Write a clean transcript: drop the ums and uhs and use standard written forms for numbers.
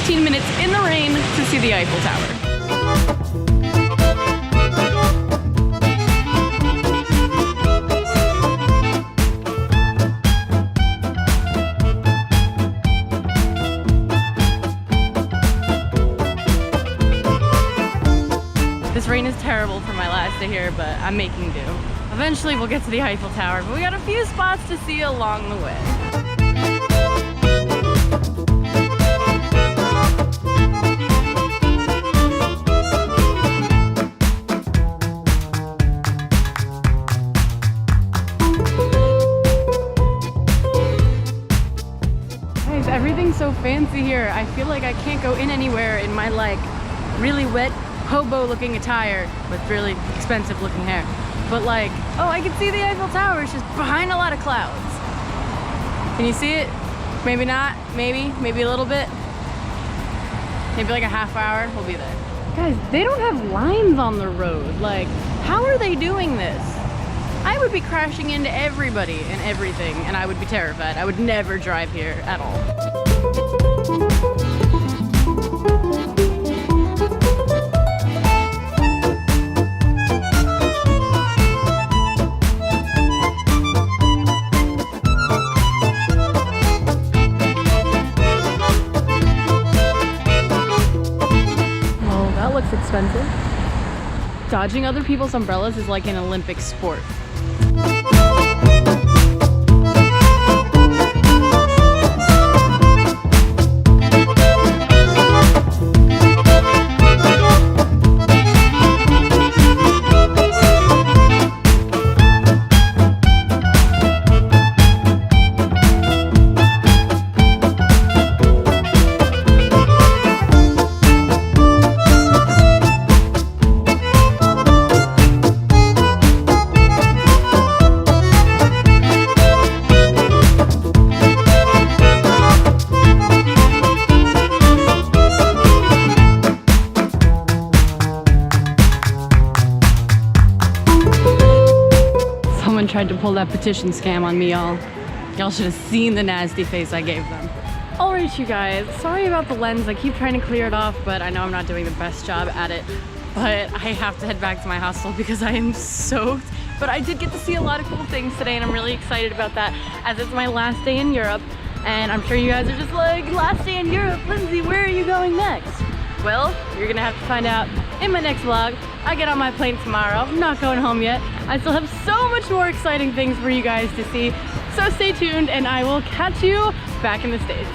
15 minutes in the rain to see the Eiffel Tower. This rain is terrible for my last day here, but I'm making do. Eventually we'll get to the Eiffel Tower, but we got a few spots to see along the way. Guys, everything's so fancy here. I feel like I can't go in anywhere in my like really wet hobo looking attire with really expensive looking hair. But like, oh, I can see the Eiffel Tower. It's just behind a lot of clouds. Can you see it? Maybe not, maybe a little bit. Maybe like a half hour, we'll be there. Guys, they don't have lines on the road. Like, how are they doing this? I would be crashing into everybody and everything, and I would be terrified. I would never drive here at all. Expensive. Dodging other people's umbrellas is like an Olympic sport. Tried to pull that petition scam on me, y'all. Y'all should have seen the nasty face I gave them. All right, you guys, sorry about the lens. I keep trying to clear it off, but I know I'm not doing the best job at it. But I have to head back to my hostel because I am soaked. But I did get to see a lot of cool things today, and I'm really excited about that as it's my last day in Europe. And I'm sure you guys are just like, last day in Europe, Lindsay, where are you going next? Well, you're gonna have to find out in my next vlog. I get on my plane tomorrow. I'm not going home yet. I still have so much more exciting things for you guys to see. So stay tuned and I will catch you back in the States.